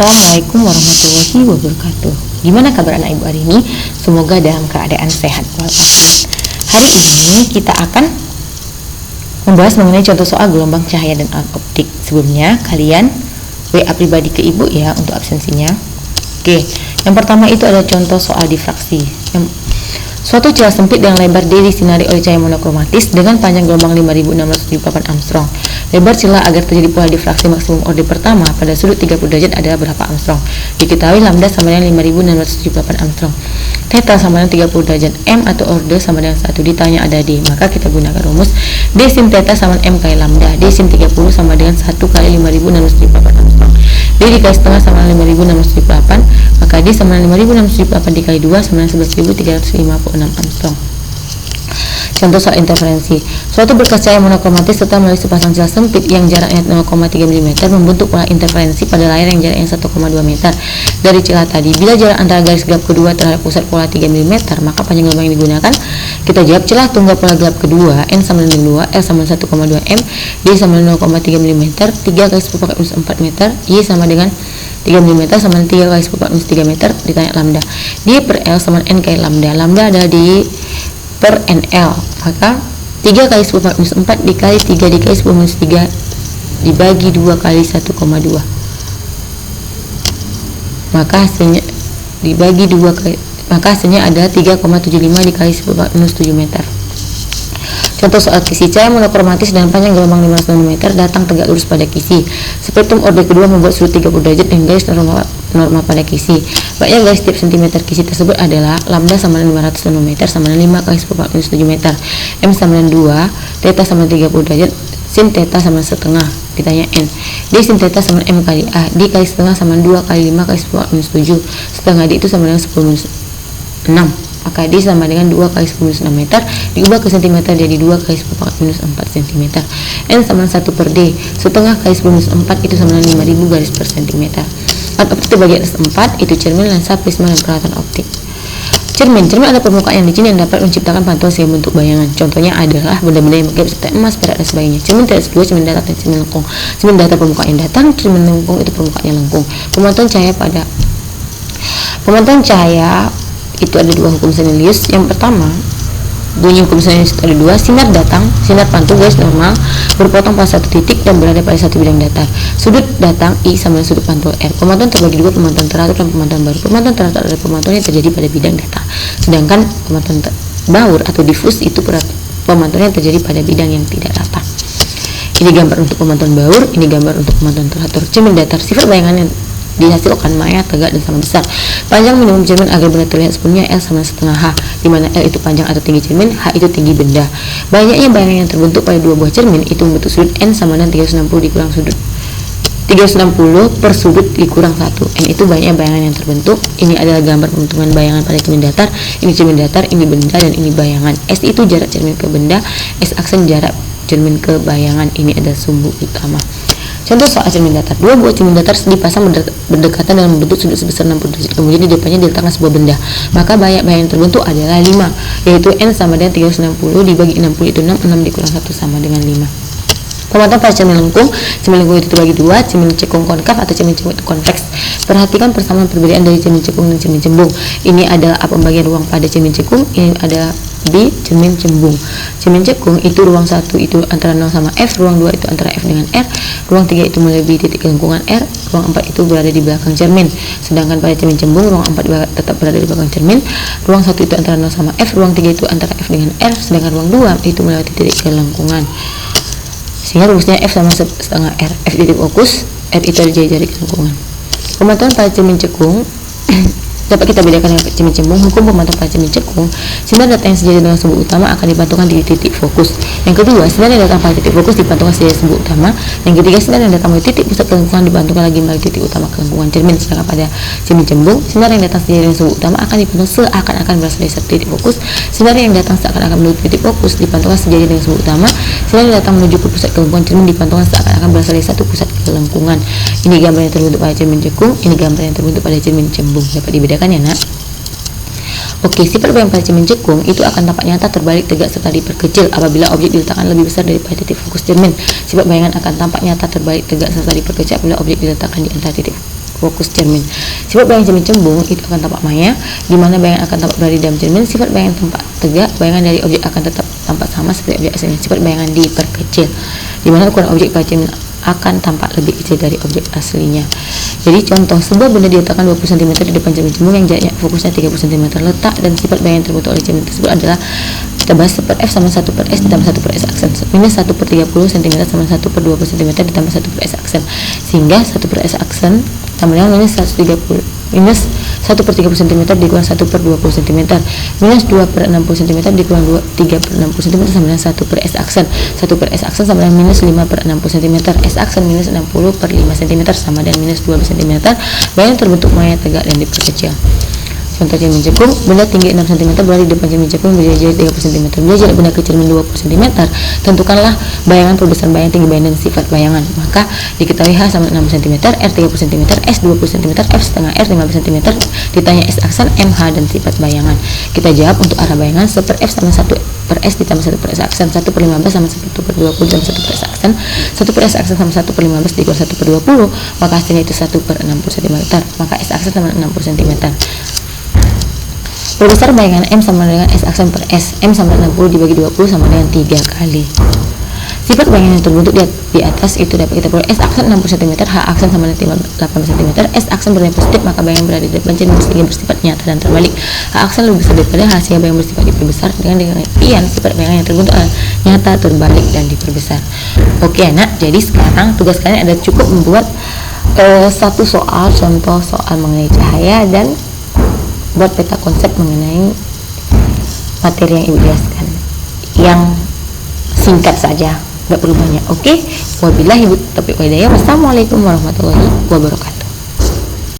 Assalamualaikum warahmatullahi wabarakatuh. Gimana kabar anak ibu hari ini? Semoga dalam keadaan sehat walafiat. Hari ini kita akan membahas mengenai contoh soal gelombang cahaya dan alat optik. Sebelumnya kalian WA pribadi ke ibu ya untuk absensinya. Oke, yang pertama itu ada contoh soal difraksi. Suatu celah sempit dengan lebar D disinari oleh cahaya monokromatis dengan panjang gelombang 5678 Armstrong. Lebar celah agar terjadi pola difraksi maksimum orde pertama pada sudut 30 derajat adalah berapa Armstrong? Diketahui lambda sama dengan 5678 Armstrong. Theta sama dengan 30 derajat. M atau orde sama dengan 1. Ditanya ada D, maka kita gunakan rumus D sin theta sama M kali lambda. D sin 30 sama dengan 1 kali 5678 Armstrong. D dikali setengah sama dengan 5678, maka D sama dengan 5678 dikali 2 sama dengan 11.356 Armstrong. Contoh soal interferensi. Suatu berkas cahaya monokromatis serta melalui sepasang celah sempit yang jaraknya 0,3 mm membentuk pola interferensi pada layar yang jaraknya 1,2 meter dari celah tadi. Bila jarak antara garis gelap kedua terhadap pusat pola 3 mm, maka panjang gelombang yang digunakan. Kita jawab celah tunggal pola gelap kedua N sama dengan 2, L sama dengan 1,2 m, D sama dengan 0,3 mm, 3 kali 10⁻⁴ meter, Y sama dengan 3 mm sama dengan 3 kali 10⁻³ meter. Ditanya lambda. D per L sama N kali lambda. Lambda adalah D per NL, maka 3 kali 10⁻⁴ dikali 3 dikali 10⁻³ dibagi 2 kali 1,2, maka hasilnya dibagi 2 kali, maka hasilnya ada 3,75 dikali 10⁻⁷ meter. Contoh soal kisi. Cahaya monokromatis dengan panjang gelombang 500 nanometer datang tegak lurus pada kisi. Spektrum orde kedua membuat sudut 30 derajat dan garis normal pada kisi. Banyak garis tiap sentimeter kisi tersebut adalah lambda sama dengan 500 nanometer sama dengan 5 kali 10⁻⁷ meter, M sama dengan 2, theta sama dengan 30 derajat, sin theta sama setengah. Ditanya N. D sin theta sama M kali A. D kali setengah sama 2 kali 5 kali 10⁻⁷. Setengah D itu sama dengan 10⁻⁶. Maka D sama dengan 2 kali 10⁻⁶ meter diubah ke cm jadi 2 kali 10⁻⁴ cm. N sama 1 per D. Setengah kali 10⁻⁴ itu sama dengan 5000 garis per cm. Alat optik terbagi atas 4, itu cermin, lensa, prisma, dan peralatan optik. Cermin adalah permukaan yang licin yang dapat menciptakan pantulan sehingga bentuk bayangan. Contohnya adalah benda-benda yang bergerak seperti emas, perak, dan sebagainya. Cermin terdapat dua, cermin datar dan cermin lengkung. Cermin datar permukaan yang datar, cermin lengkung itu permukaan yang lengkung. Pemantauan cahaya itu ada dua hukum Cornelius. Yang pertama, bunyi hukum Cornelius ada dua. Sinar datang, sinar pantul garis normal berpotong pada satu titik dan berada pada satu bidang datar. Sudut datang I sama dengan sudut pantul R. Pemantauan terbagi dua, pemantauan teratur dan pemantauan baru. Pemantauan teratur adalah pemantauan yang terjadi pada bidang datar, sedangkan pemantauan baur atau difus itu pemantauan yang terjadi pada bidang yang tidak datar. Ini gambar untuk pemantauan baur, ini gambar untuk pemantauan teratur. Cermin datar, sifat bayangan yang dihasilkan maya tegak dan sama besar. Panjang minimum cermin agar benda terlihat sepenuhnya L sama setengah H, di mana L itu panjang atau tinggi cermin, H itu tinggi benda. Banyaknya bayangan yang terbentuk pada dua buah cermin itu membentuk sudut N sama dengan 360 dikurang sudut 360 per sudut dikurang 1. N itu banyaknya bayangan yang terbentuk. Ini adalah gambar pembentukan bayangan pada cermin datar. Ini cermin datar, ini benda, dan ini bayangan. S itu jarak cermin ke benda, S aksen jarak cermin ke bayangan. Ini adalah sumbu utama. Contoh soal cermin datar. Dua buah cermin datar dipasang berdekatan dengan membentuk sudut sebesar 60 derajat. Kemudian di depannya diletakkan sebuah benda. Maka bayangan yang terbentuk adalah 5, yaitu N sama dengan 360 dibagi 60 itu 6, 6 dikurang 1 sama dengan 5. Pemantauan pada cermin lengkung. Cermin lengkung itu terbagi dua, cermin cekung konkav atau cermin cekung konveks. Perhatikan persamaan perbedaan dari cermin cekung dan cermin cembung. Ini adalah A pembagian ruang pada cermin cekung, ini adalah B cermin cembung. Cermin cekung itu ruang 1 itu antara 0 sama F, ruang 2 itu antara F dengan R, ruang 3 itu melebihi titik kelengkungan R, ruang 4 itu berada di belakang cermin. Sedangkan pada cermin cembung, ruang 4 tetap berada di belakang cermin, ruang 1 itu antara 0 sama F, ruang 3 itu antara F dengan R, sedangkan ruang 2 itu melewati titik kelengkungan. Sehingga rumusnya F sama setengah R. F titik fokus, R itu ada jari-jari kelengkungan. Pemantauan pada cermin cekung dapat kita bedakan dengan cermin cembung. Hukum pemantauan pada cermin cekung, sinar datang yang sejajar dengan sumbu utama akan dipantulkan di titik fokus. Yang kedua, sinar yang datang pada titik fokus dipantulkan sejajar sumbu utama. Yang ketiga, sinar yang datang pada titik pusat kelengkungan dipantulkan lagi melalui titik utama kelengkungan cermin. Sedangkan pada cermin cembung, sinar yang datang sejajar dengan sumbu utama akan dipantulkan seakan-akan berasal dari satu titik fokus. Sinar yang datang seakan-akan menuju titik fokus dipantulkan sejajar dengan sumbu utama. Sinar yang datang menuju ke pusat kelengkungan cermin dipantulkan seakan-akan berasal dari satu pusat kelengkungan. Ini gambar yang terbentuk pada cermin cekung, ini gambar yang terbentuk pada cermin cembung. Dapat dibedakan ya nak? Oke, sifat bayangan pada cermin cekung itu akan tampak nyata, terbalik, tegak, serta diperkecil apabila objek diletakkan lebih besar daripada titik fokus cermin. Sifat bayangan akan tampak nyata, terbalik, tegak, serta diperkecil apabila objek diletakkan di antara titik fokus cermin. Sifat bayangan cermin cembung itu akan tampak maya, di mana bayangan akan tampak berada di dalam cermin. Sifat bayangan tampak tegak, bayangan dari objek akan tetap tampak sama seperti objek aslinya. Sifat bayangan diperkecil, di mana ukuran objek pada cermin akan tampak lebih kecil dari objek aslinya. Jadi contoh, sebuah benda diletakkan 20 cm di depan cermin cembung yang jaraknya fokusnya 30 cm. Letak dan sifat bayangan terbentuk oleh cermin tersebut adalah kita bahas 1/f sama 1/s ditambah 1/s aksen, minus 1/30 cm sama 1/20 cm ditambah 1/s aksen, sehingga 1/s aksen sama dengan minus 1/30 cm dikurang 1/20 cm, minus 2/60 cm dikurang 3/60 cm sama dengan 1/s aksen. 1/s aksen sama dengan minus 5/60 cm. S aksen minus 60/5 cm sama dengan minus 12 cm. Bayangan terbentuk maya, tegak, dan diperkecil. Contoh cermin cekung, benda tinggi 6 cm berada di depan cermin cekung berdiri jarak 30 cm. Bila jarak benda ke cermin 20 cm, tentukanlah bayangan perbesar bayangan, tinggi bayangan, dan sifat bayangan. Maka diketahui H sama 60 cm, R 30 cm, S 20 cm, F setengah R 15 cm. Ditanya S aksen, M, H, dan sifat bayangan. Kita jawab untuk arah bayangan 1/F sama 1/S ditambah 1/S aksen, 1/15 sama 1/20 dan 1/S aksen. 1/S aksen sama 1/15 dikurang 1/20, maka hasilnya itu 1/60 cm. Maka S aksen sama 60 cm. Perbesar bayangan M sama dengan S aksen per S. M sama dengan 60 dibagi 20 sama dengan 3 kali. Sifat bayangan yang terbentuk di atas itu dapat kita peroleh. S aksen 60 cm, H aksen sama dengan 8 cm. S aksen bernilai positif, maka bayangan berada di depan cermin sehingga bersifat nyata dan terbalik. H aksen lebih besar daripada H sehingga bayangan bersifat diperbesar. Dengan demikian sifat bayangan yang terbentuk adalah nyata, terbalik, dan diperbesar. Oke anak, jadi sekarang tugas kalian ada cukup membuat satu soal contoh soal mengenai cahaya dan buat peta konsep mengenai materi yang ibu jelaskan, yang singkat saja, nggak perlu banyak. Oke, wabillahi taufiq wal hidayah. Wassalamualaikum warahmatullahi wabarakatuh.